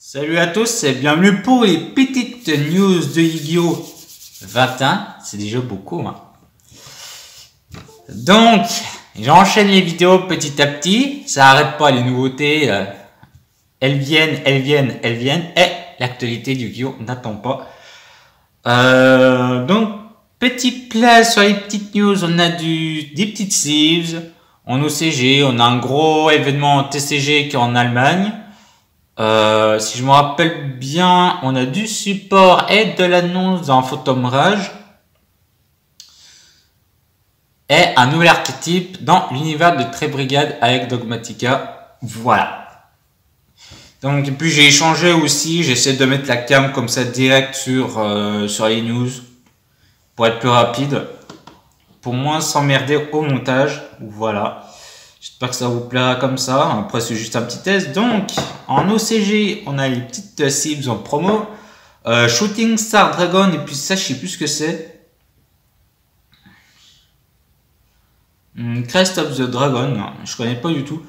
Salut à tous et bienvenue pour les petites news de Yu-Gi-Oh! 21. C'est déjà beaucoup, hein. Donc, j'enchaîne les vidéos petit à petit. Ça arrête pas, les nouveautés. Elles viennent. Et l'actualité du Yu-Gi-Oh! N'attend pas. Donc, petit place sur les petites news. On a des petites sleeves. En OCG, on a un gros événement TCG qui est en Allemagne. Si je me rappelle bien, on a du support et de l'annonce dans Phantom Rage. Et un nouvel archétype dans l'univers de Très Brigade avec Dogmatica. Voilà. Donc, et puis j'ai échangé aussi, j'essaie de mettre la cam comme ça direct sur les news. Pour être plus rapide. Pour moins s'emmerder au montage. Voilà. J'espère que ça vous plaira comme ça. Après, c'est juste un petit test. Donc, en OCG, on a les petites cibles en promo. Shooting Star Dragon. Et puis ça, je sais plus ce que c'est. Crest of the Dragon. Je connais pas du tout.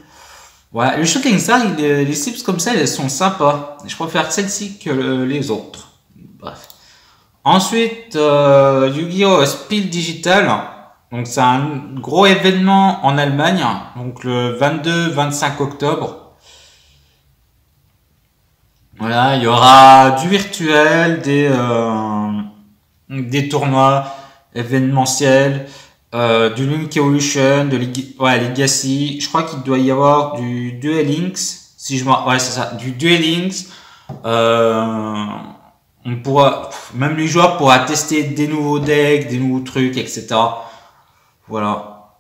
Voilà. Le Shooting Star, les cibles comme ça, elles sont sympas. Je préfère celle-ci que les autres. Bref. Ensuite, Yu-Gi-Oh! Spiel Digital. Donc c'est un gros événement en Allemagne, donc le 22-25 octobre. Voilà, il y aura du virtuel, des tournois événementiels, du Link Evolution, de Legacy. Je crois qu'il doit y avoir du Duel Links, si je ouais c'est ça, du Duel Links. On pourra, même les joueurs pourront tester des nouveaux decks, des nouveaux trucs, etc. Voilà.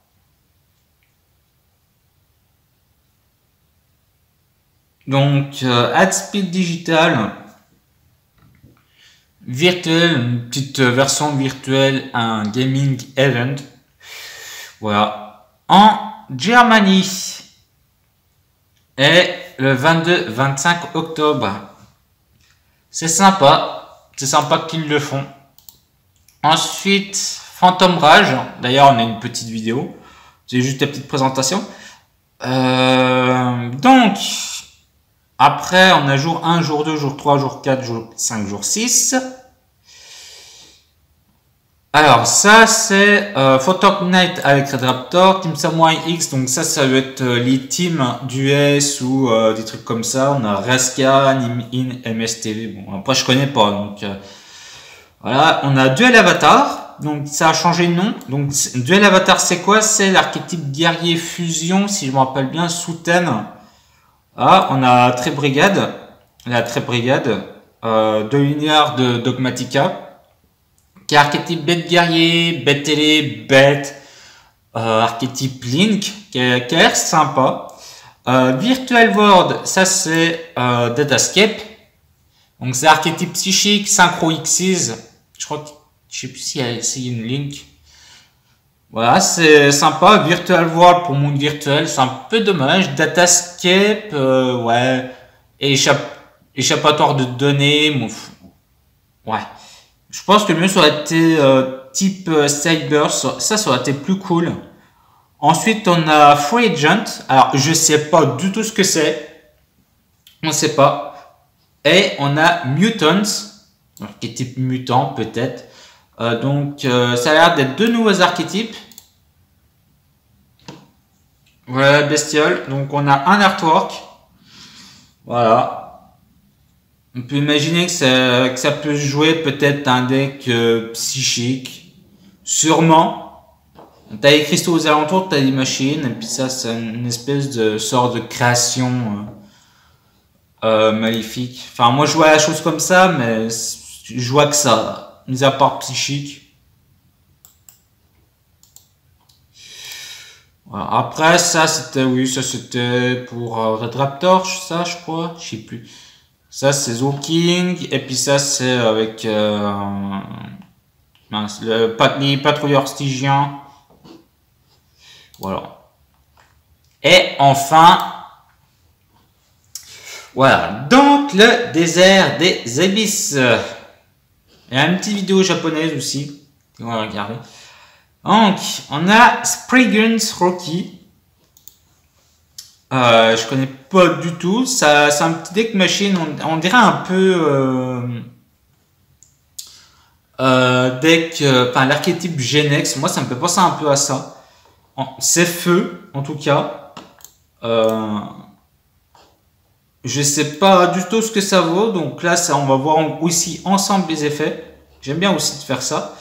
Donc, Speed Digital, virtuel, une petite version virtuelle, un gaming event. Voilà. En Germanie. Et le 22-25 octobre. C'est sympa. C'est sympa qu'ils le font. Ensuite, Phantom Rage, d'ailleurs on a une petite vidéo, c'est juste la petite présentation. Donc, après on a jour 1, jour 2, jour 3, jour 4, jour 5, jour 6. Alors ça c'est Photok Night avec Red Raptor, Team Samurai X, donc ça va être les teams d'US ou des trucs comme ça. On a Reska, Nim-In, MSTV, bon après je connais pas, donc voilà. On a Duel Avatar. Donc ça a changé de nom. Donc Duel Avatar c'est quoi? C'est l'archétype guerrier fusion, si je me rappelle bien, sous thème. Ah, on a Très Brigade, la Très Brigade de l'univers de Dogmatica, qui est archétype bête guerrier, bête télé, bête, archétype Link, qui a l'air sympa. Virtual World, ça c'est Datascape. Donc c'est archétype psychique, Synchro Xyz. Je crois que je sais plus s'il y a une link. Voilà, c'est sympa. Virtual World pour monde virtuel, c'est un peu dommage. Datascape, ouais. Échappatoire de données. Ouais. Je pense que le mieux ça aurait été type Cyber. Ça aurait été plus cool. Ensuite, on a Free Agent. Alors, je sais pas du tout ce que c'est. On sait pas. Et on a Mutants. Qui est type mutant, peut-être. Donc, ça a l'air d'être deux nouveaux archétypes. Voilà, bestiole. Donc, on a un artwork. Voilà. On peut imaginer que ça peut jouer peut-être un deck psychique. Sûrement. T'as les cristaux aux alentours, t'as des machines. Et puis ça, c'est une espèce de sorte de création maléfique. Enfin, moi, je vois la chose comme ça, mais je vois que ça. Mis à part psychique. Voilà. Après, ça c'était, oui, ça c'était pour Red Raptor, ça je crois, je sais plus. Ça c'est Zo King, et puis ça c'est avec mince, les patrouilleurs stygiens. Voilà. Et enfin, voilà, donc le désert des abysses. Il y a une petite vidéo japonaise aussi. On va regarder. Donc, on a Spriggan's Rocky. Je connais pas du tout. Ça, c'est un petit deck machine. On dirait un peu deck, enfin l'archétype Genex. Moi, ça me fait penser un peu à ça. C'est feu, en tout cas. Je sais pas du tout ce que ça vaut. Donc là, ça, on va voir aussi ensemble les effets. J'aime bien aussi de faire ça.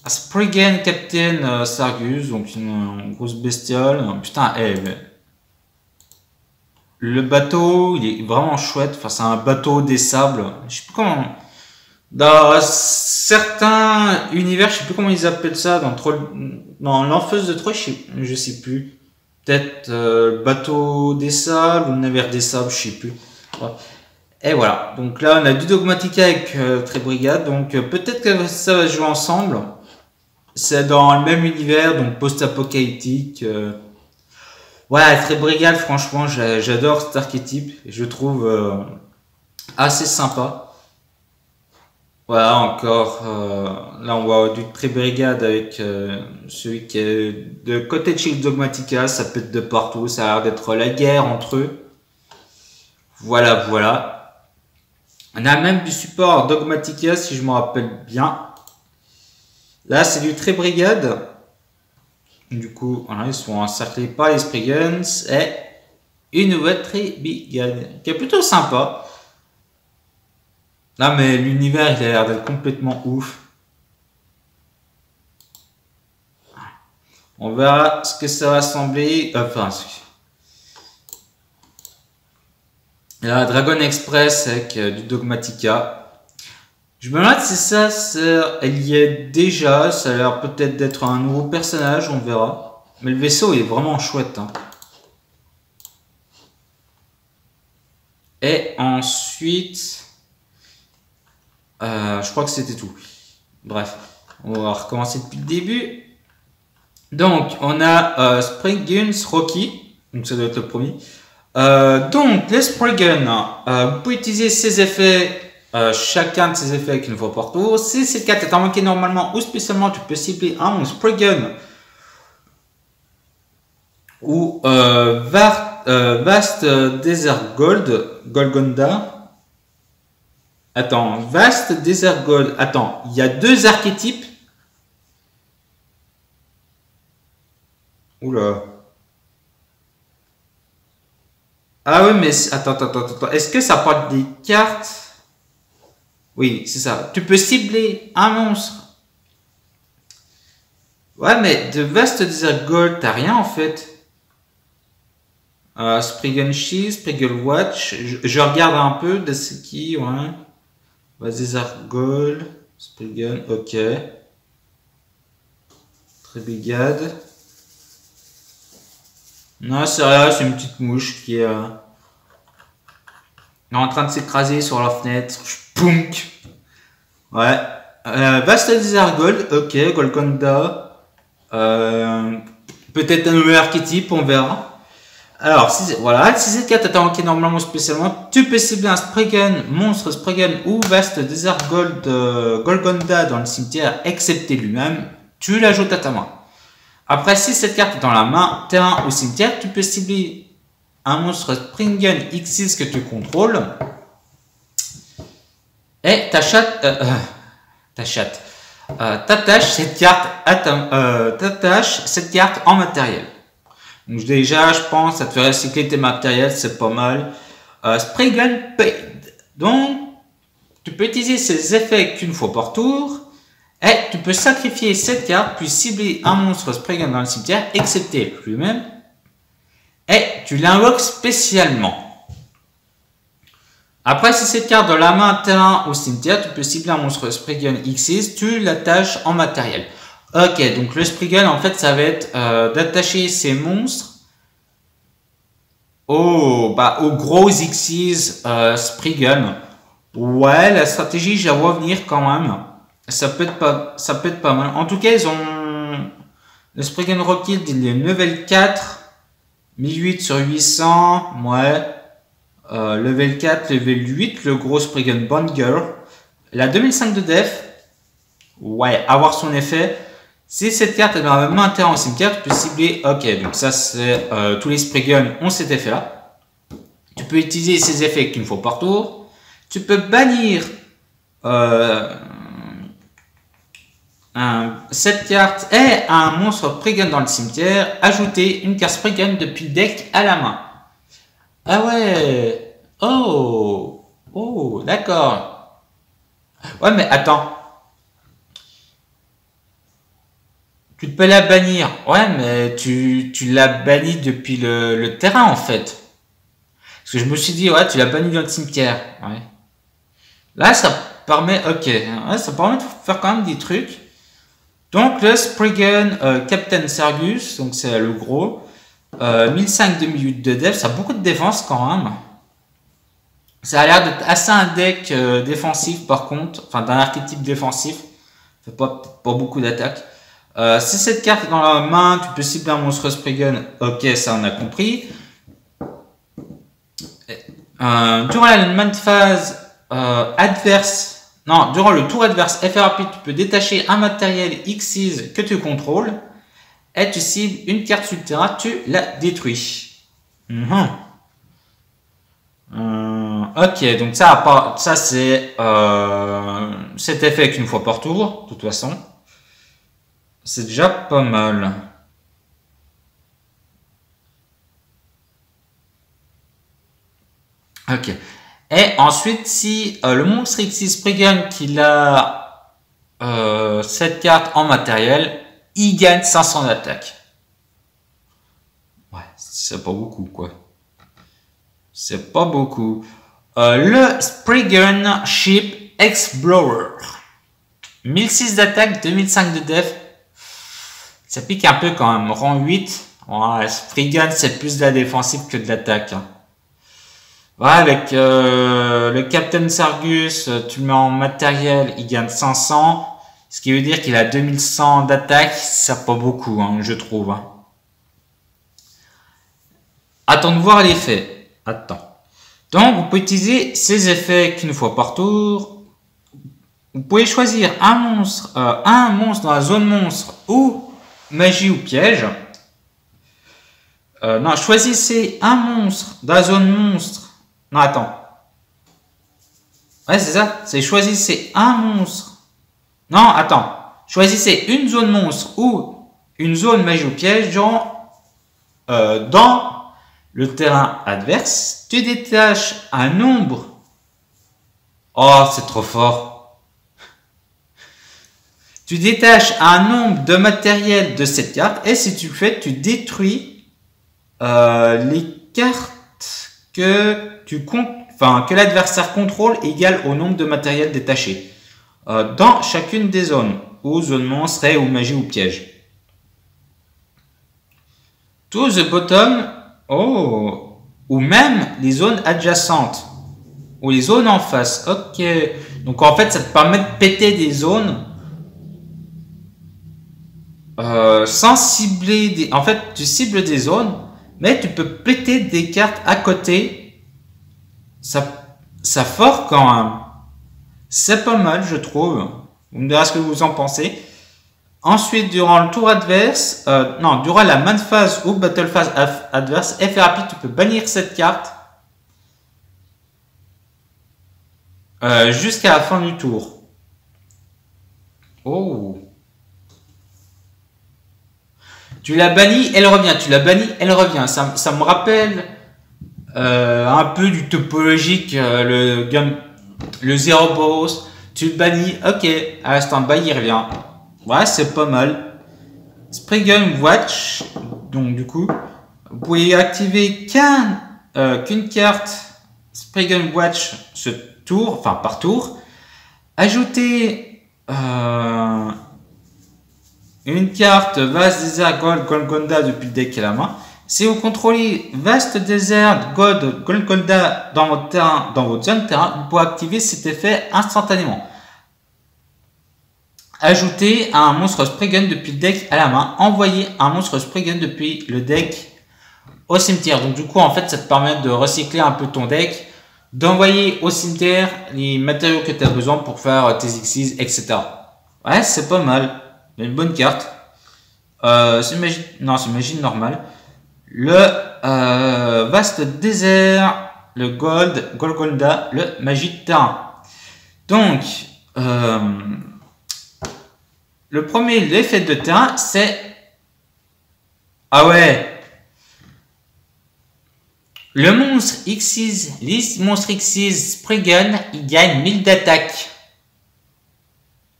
Spriggan Captain Sargus, donc une grosse bestiole. Putain, le bateau, il est vraiment chouette. Enfin, c'est un bateau des sables. Je sais plus comment. Dans certains univers, je sais plus comment ils appellent ça. Dans l'Enfeuse de Troie, je sais plus. Peut-être le bateau des sables ou le navire des sables, je sais plus. Ouais. Et voilà. Donc là, on a du Dogmatica avec Trébrigade. Donc peut-être que ça va jouer ensemble. C'est dans le même univers, donc post-apocalyptique. Ouais, Trébrigade, franchement, j'adore cet archétype. Je trouve assez sympa. Voilà, encore. Là, on voit du Trébrigade avec celui qui est de côté de chez Dogmatica. Ça pète de partout. Ça a l'air d'être la guerre entre eux. Voilà, voilà. On a même du support Dogmatica, si je me rappelle bien. Là, c'est du Trébrigade. Du coup, voilà, ils sont encerclés par les Spriggans et une nouvelle Trébrigade qui est plutôt sympa. Là, mais l'univers, il a l'air d'être complètement ouf. On verra ce que ça va sembler. Enfin, là, Dragon Express avec du Dogmatica. Je me demande si ça, elle y est déjà. Ça a l'air peut-être d'être un nouveau personnage, on verra. Mais le vaisseau est vraiment chouette. Hein. Et ensuite, je crois que c'était tout. Bref, on va recommencer depuis le début. Donc, on a Spriggan Rocky. Donc, ça doit être le premier. Donc, les Spriggan, vous pouvez utiliser ces effets. Chacun de ces effets avec une fois par tour. Si cette carte est invoquée normalement ou spécialement, tu peux cibler un monstre Spriggan ou Vast Desert Golgonda. Attends, Vast Desert Gold. Attends, il y a deux archétypes. Oula. Ah oui, mais attends. Est-ce que ça parle des cartes? Oui, c'est ça. Tu peux cibler un monstre. Ouais, mais de Vast Desert Gold, t'as rien en fait. Spriggan Shield, Spriggan Watch. Je regarde un peu de ce qui, ouais. Vast Desert Gold, Spriggan, ok. Trébrigade. Non, c'est rien, c'est une petite mouche qui est en train de s'écraser sur la fenêtre. Punk. Ouais. Vast Desert Gold, ok. Golconda. Peut-être un nouvel archétype, on verra. Alors, voilà, si cette carte est invoquée normalement spécialement, tu peux cibler un Spriggan, monstre Spriggan ou Vast Desert Gold Golconda dans le cimetière, excepté lui-même, tu l'ajoutes à ta main. Après, si cette carte est dans la main, terrain ou cimetière, tu peux cibler un monstre Spriggan X6 que tu contrôles et t'attaches cette carte en matériel. Donc déjà, je pense, ça te fait recycler tes matériels, c'est pas mal. Spriggan Paid. Donc, tu peux utiliser ces effets qu'une fois par tour. Et tu peux sacrifier cette carte, puis cibler un monstre Spriggan dans le cimetière, excepté lui-même. Et tu l'invoques spécialement. Après, si cette carte dans la main, terrain ou cimetière, tu peux cibler un monstre Spriggan X6, tu l'attaches en matériel. Ok, donc le Spriggan, en fait, ça va être d'attacher ces monstres au gros X6 Spriggan. Ouais, la stratégie, je la vois venir quand même. Ça peut être pas mal. En tout cas, ils ont le Spriggan Rockfield, il est level 4, 1008 sur 800, ouais. Level 4, level 8, le gros Spriggan Bond Girl. La 2005 de def, ouais, avoir son effet. Si cette carte est dans la main terrain au cimetière, tu peux cibler. Ok, donc ça c'est tous les Spriggan ont cet effet là. Tu peux utiliser ces effets qu'une fois par tour. Tu peux bannir cette carte et un monstre Spriggan dans le cimetière. Ajouter une carte Spriggan depuis le deck à la main. Ah ouais. Oh. Oh, d'accord. Ouais, mais attends. Tu peux la bannir. Ouais, mais tu l'as banni depuis le terrain, en fait. Parce que je me suis dit, ouais, tu l'as banni dans le cimetière. Ouais. Là, ça permet, ok. Ouais, ça permet de faire quand même des trucs. Donc, le Spriggan Captain Sargus, donc c'est le gros. 1005 demi-8 de def, ça a beaucoup de défense quand même. Ça a l'air d'être assez un deck défensif par contre, enfin d'un archétype défensif. Ça fait pas beaucoup d'attaques. Si cette carte est dans la main, tu peux cibler un monstre Spriggan. Ok, ça on a compris. Durant la main phase adverse, non, durant le tour adverse FR rapide, tu peux détacher un matériel Xyz que tu contrôles. Et tu cibles une carte sur le terrain, tu la détruis. Ok, donc ça c'est cet effet qu'une fois par tour, de toute façon. C'est déjà pas mal. Ok. Et ensuite, si le monstre X Spriggan qu'il a cette carte en matériel, il gagne 500 d'attaque. Ouais, c'est pas beaucoup quoi. C'est pas beaucoup. Le Spriggan Ship Explorer. 1006 d'attaque, 2005 de def. Ça pique un peu quand même. Rang 8. Ouais, Spriggan, c'est plus de la défensive que de l'attaque. Hein. Ouais, avec le Captain Sargus, tu le mets en matériel, il gagne 500. Ce qui veut dire qu'il a 2100 d'attaque. C'est pas beaucoup, hein, je trouve. Hein. Attends de voir l'effet. Attends. Donc, vous pouvez utiliser ces effets qu'une fois par tour. Vous pouvez choisir un monstre dans la zone monstre ou magie ou piège. Non, choisissez un monstre dans la zone monstre. Non, attends. Ouais, c'est ça. C'est choisissez un monstre. Non, attends. Choisissez une zone monstre ou une zone magie ou piège dans le terrain adverse. Tu détaches un nombre. Oh, c'est trop fort. Tu détaches un nombre de matériel de cette carte et si tu le fais, tu détruis les cartes que l'adversaire contrôle égale au nombre de matériel détaché dans chacune des zones ou zone monstre ou magie ou piège. To the bottom, oh, ou même les zones adjacentes ou les zones en face. Ok, donc en fait ça te permet de péter des zones sans cibler des. En fait, tu cibles des zones, mais tu peux péter des cartes à côté. Ça fort quand même. C'est pas mal, je trouve. Vous me direz ce que vous en pensez. Ensuite, durant le tour adverse, durant la main phase ou battle phase adverse, effet rapide, tu peux bannir cette carte jusqu'à la fin du tour. Oh. Tu l'as banni, elle revient. Tu l'as banni, elle revient. Ça me rappelle un peu du topologique, le Zero Boss. Tu le bannis, ok, à l'instant bas, il revient. Ouais, c'est pas mal. Spriggan Watch. Donc, du coup, vous pouvez activer qu'une carte Spriggan Watch ce tour, enfin par tour. Ajouter une carte Vaste Désert Gold Golconda depuis le deck à la main. Si vous contrôlez Vaste Désert Gold Golconda dans votre terrain, dans votre zone terrain, vous pouvez activer cet effet instantanément. Ajouter un monstre Spriggan depuis le deck à la main. Envoyer un monstre Spriggan depuis le deck au cimetière. Donc du coup, en fait, ça te permet de recycler un peu ton deck, d'envoyer au cimetière les matériaux que tu as besoin pour faire tes Xyz, etc. Ouais, c'est pas mal. Une bonne carte. C'est magie. Non, c'est magie normale. Le vaste désert, le Golgonda, le magie de terrain. Donc, le premier, l'effet de terrain, c'est... Ah ouais. Le monstre Xyz, les monstres Xyz Spriggan, il gagne 1000 d'attaque.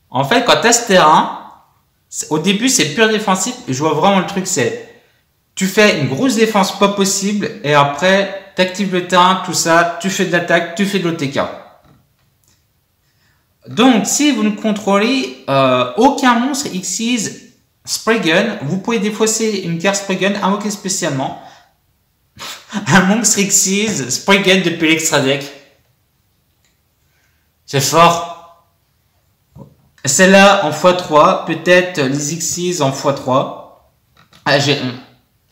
En fait, quand tu as ce terrain, au début, c'est pur défensif. Et je vois vraiment le truc, c'est... Tu fais une grosse défense pas possible. Et après, tu actives le terrain, tout ça. Tu fais de l'attaque, tu fais de l'OTK. Donc, si vous ne contrôlez aucun monstre Xyz Spriggan, vous pouvez défausser une carte Spriggan invoquée spécialement. Un monstre Xyz Spriggan depuis l'extra deck. C'est fort. Celle-là en x3, peut-être les Xyz en x3.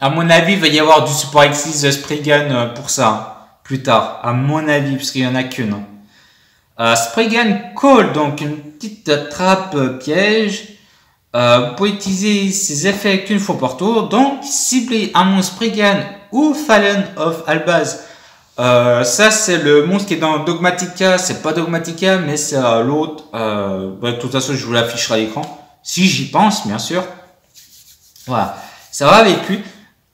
À mon avis, il va y avoir du support Xyz Spriggan pour ça, plus tard. À mon avis, parce qu'il n'y en a qu'une. Spriggan Call, donc une petite trappe piège. Vous pouvez utiliser ses effets qu'une fois par tour. Donc, cibler un monstre Spriggan ou Fallen of Albaz. Ça, c'est le monstre qui est dans Dogmatica. C'est pas Dogmatica, mais c'est l'autre. De toute façon, je vous l'afficherai à l'écran. Si j'y pense, bien sûr. Voilà. Ça va avec lui.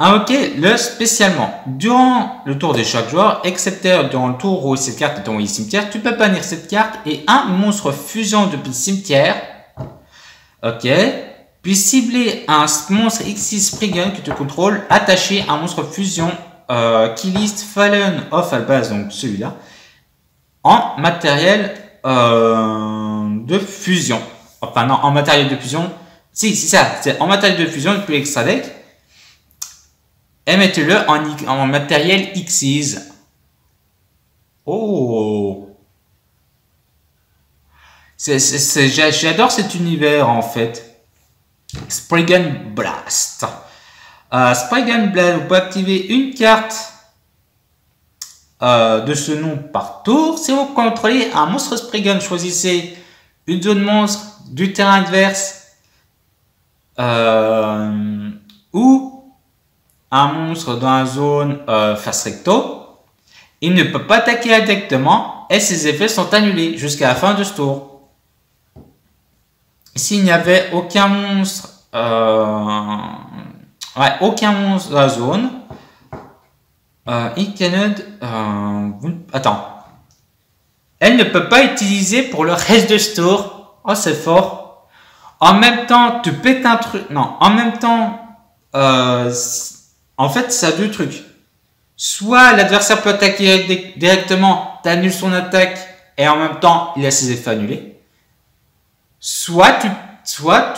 Invoquez-le spécialement. Durant le tour de chaque joueur, excepté durant le tour où cette carte est envoyée cimetière, tu peux bannir cette carte et un monstre fusion depuis le cimetière. Ok. Puis cibler un monstre Xyz Spriggan que tu contrôles, attaché à un monstre fusion qui liste Fallen of Albaz, donc celui-là, en matériel de fusion. Enfin non, en matériel de fusion. Si, c'est ça, c'est en matériel de fusion depuis l'extra deck. Et mettez-le en matériel Xyz. Oh! J'adore cet univers en fait. Spriggan Blast. Spriggan Blast, vous pouvez activer une carte de ce nom par tour. Si vous contrôlez un monstre Spriggan, choisissez une zone monstre du terrain adverse ou un monstre dans la zone face recto. Il ne peut pas attaquer directement et ses effets sont annulés jusqu'à la fin de ce tour. S'il n'y avait aucun monstre, aucun monstre dans la zone, attends. Elle ne peut pas utiliser pour le reste de ce tour. Oh, c'est fort. En même temps, tu pètes un truc. Non, en même temps, en fait, ça a deux trucs. Soit l'adversaire peut attaquer directement, tu annules son attaque et en même temps, il a ses effets annulés. Soit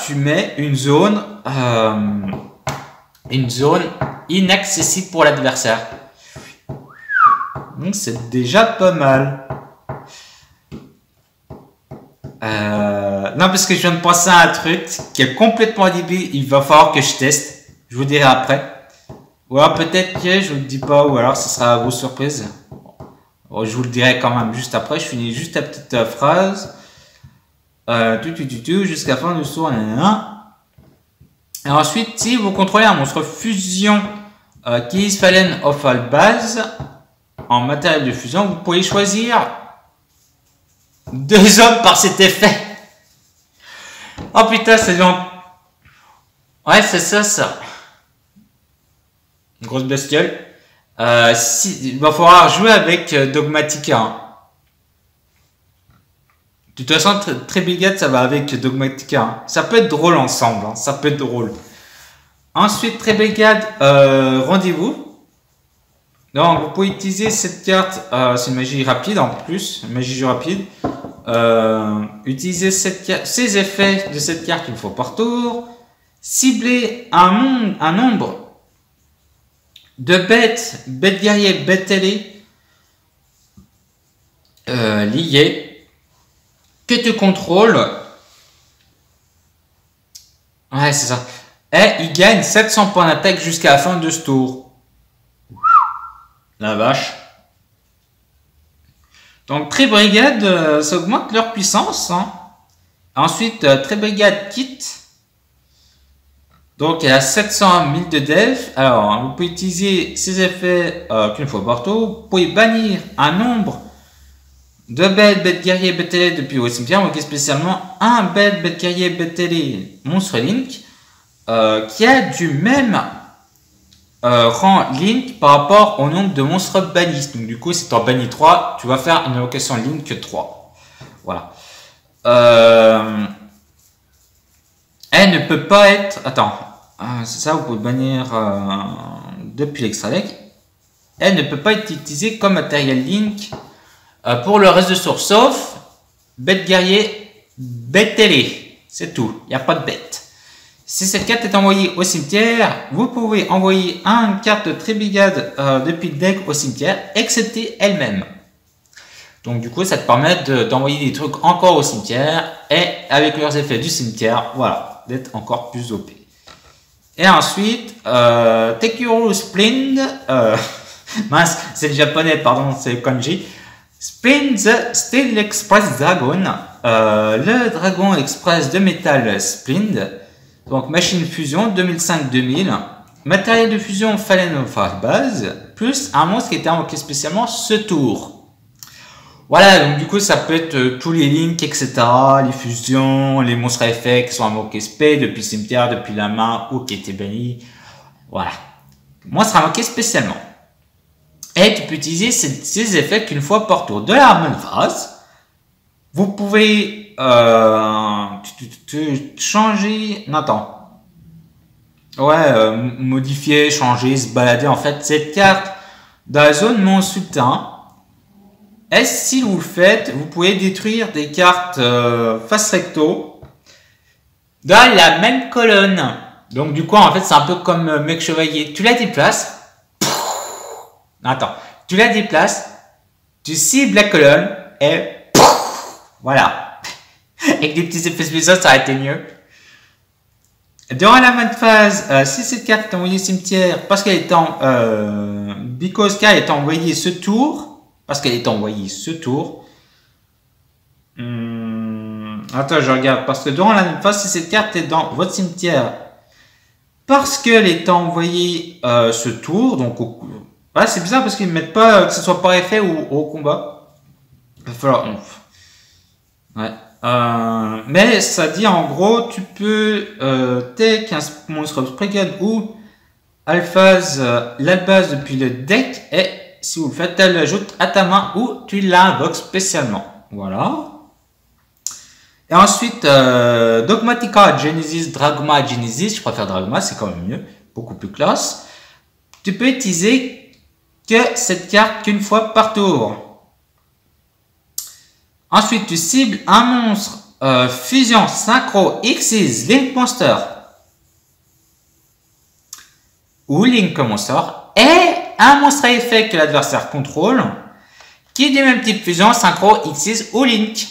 tu mets une zone inaccessible pour l'adversaire. Donc c'est déjà pas mal. Non, parce que je viens de penser à un truc qui est complètement débile. Il va falloir que je teste. Je vous dirai après. Ou alors peut-être que je vous le dis pas, ou alors ce sera vos surprises. Bon, je vous le dirai quand même juste après. Je finis juste la petite phrase. Jusqu'à la fin du tour. Et ensuite, si vous contrôlez un monstre fusion qui est Fallen of Albaz en matériel de fusion, vous pouvez choisir 2 hommes par cet effet. Oh putain, c'est long. Ouais, c'est ça. Une grosse bestiole. Il va falloir jouer avec Dogmatica. Hein. De toute façon, Trébigade, ça va avec Dogmatica. Hein. Ça peut être drôle ensemble. Hein. Ça peut être drôle. Ensuite, Trébigade, rendez-vous. Donc, vous pouvez utiliser cette carte. C'est une magie rapide en plus. Une magie rapide. Utilisez ces effets de cette carte une fois par tour. Ciblez un nombre de bêtes guerriers, bêtes ailées liées que tu contrôles. Ouais, c'est ça. Et il gagne 700 points d'attaque jusqu'à la fin de ce tour. La vache. Donc, Trébigade, ça augmente leur puissance. Hein. Ensuite, Trébigade quitte. Donc elle a 700 000 de def. Alors vous pouvez utiliser ces effets qu'une fois par tour. Vous pouvez bannir un nombre de bêtes guerriers, bêtes télé depuis votre cimetière. Donc spécialement un bête guerrier, bête télé, monstre Link qui a du même rang Link par rapport au nombre de monstres bannis. Donc du coup si tu en bannis 3, tu vas faire une invocation Link que 3. Voilà. Elle ne peut pas être... Attends. C'est ça, vous pouvez bannir depuis l'extra deck. Elle ne peut pas être utilisée comme matériel Link pour le reste de source, sauf bête guerrier, bête télé. C'est tout, il n'y a pas de bête. Si cette carte est envoyée au cimetière, vous pouvez envoyer une carte de Tribigade depuis le deck au cimetière, excepté elle-même. Donc du coup, ça te permet d'envoyer des trucs encore au cimetière, et avec leurs effets du cimetière, voilà, d'être encore plus OP. Et ensuite, Tekuro Splend, mince, c'est le japonais, pardon, c'est le kanji. Splend the Steel Express Dragon, le Dragon Express de métal Splend, donc machine fusion 2005-2000, matériel de fusion Fallen of base, plus un monstre qui était invoqué spécialement ce tour. Voilà, donc du coup ça peut être tous les links, etc., les fusions, les monstres à effet qui sont invoqués spé depuis le cimetière, depuis la main ou qui étaient bannis. Voilà. Monstre invoqué spécialement. Et tu peux utiliser ces effets qu'une fois par tour de la même phase. Vous pouvez changer... Non, attends. Ouais, modifier, changer, se balader. En fait, cette carte dans la zone monstre sultan. Et si vous le faites, vous pouvez détruire des cartes face recto dans la même colonne. Donc du coup, en fait, c'est un peu comme mec chevalier. Tu la déplaces. Attends, tu la déplaces, tu cibles la colonne et voilà. Avec des petits effets spéciaux, ça aurait été mieux. Durant la même phase, si cette carte est envoyée au cimetière parce qu'elle est en because K est envoyée ce tour. Parce qu'elle est envoyée ce tour. Attends, je regarde. Parce que durant la même phase, si cette carte est dans votre cimetière, parce qu'elle est envoyée ce tour, donc ouais, c'est bizarre parce qu'ils ne mettent pas que ce soit par effet ou au combat. Il va falloir. Ouais. Mais ça dit en gros, tu peux take un monstre Spriggan ou Alphaz l'Albaz depuis le deck et si vous le faites, tu l'ajoutes à ta main ou tu l'invoques spécialement. Voilà. Et ensuite, Dogmatica Genesis, Dragma Genesis. Je préfère Dragma, c'est quand même mieux. Beaucoup plus classe. Tu peux utiliser que cette carte qu'une fois par tour. Ensuite, tu cibles un monstre fusion synchro Xyz Link Monster ou Link Monster et un monstre à effet que l'adversaire contrôle, qui est du même type fusion, synchro, Xyz ou Link.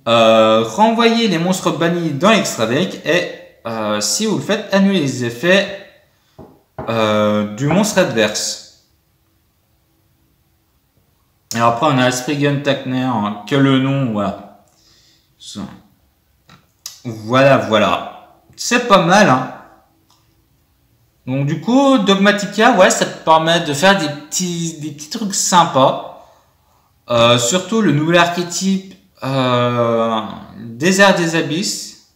Renvoyez les monstres bannis dans l'extra deck et si vous le faites, annulez les effets du monstre adverse. Et après, on a Spriggan Takner, hein, que le nom, voilà. Voilà. C'est pas mal, hein. Donc du coup, Dogmatica, ouais, ça te permet de faire des petits trucs sympas. Surtout le nouvel archétype Désert des Abysses.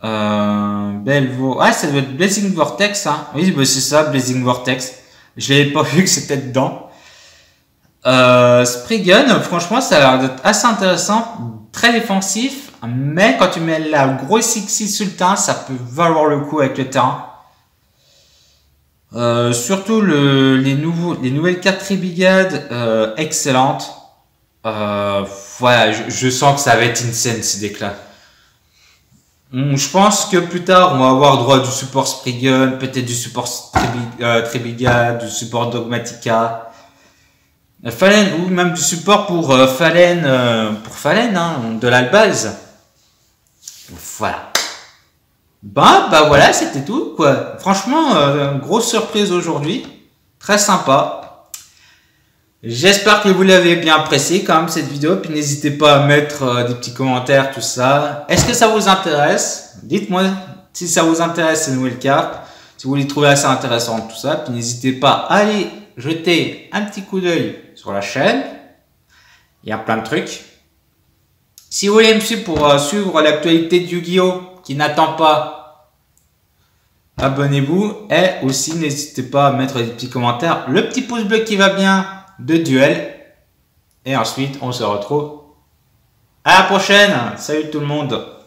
Belvo. Ah, ça doit être Blazing Vortex, hein. Oui, bah, c'est ça, Blazing Vortex. Je l'avais pas vu que c'était dedans. Spriggan, franchement, ça a l'air d'être assez intéressant, très défensif, mais quand tu mets la grosse Xyz Sultan, ça peut valoir le coup avec le terrain. Surtout les nouvelles cartes Tribigade, excellentes. Voilà, je sens que ça va être insane ces decks-là. Je pense que plus tard, on va avoir droit du support Spriggan, peut-être du support Tribigade, du support Dogmatica. Fallen, ou même du support pour Fallen, hein, de l'Albaz. Voilà. Bah voilà, c'était tout, quoi. Franchement, grosse surprise aujourd'hui. Très sympa. J'espère que vous l'avez bien apprécié quand même cette vidéo. Puis n'hésitez pas à mettre des petits commentaires, tout ça. Est-ce que ça vous intéresse? Dites-moi si ça vous intéresse ces nouvelles cartes. Si vous les trouvez assez intéressantes, tout ça. Puis n'hésitez pas à aller jeter un petit coup d'œil sur la chaîne. Il y a plein de trucs. Si vous voulez me suivre pour suivre l'actualité de Yu-Gi-Oh! Qui n'attend pas, abonnez-vous. Et aussi n'hésitez pas à mettre des petits commentaires. Le petit pouce bleu qui va bien de duel. Et ensuite, on se retrouve à la prochaine. Salut tout le monde.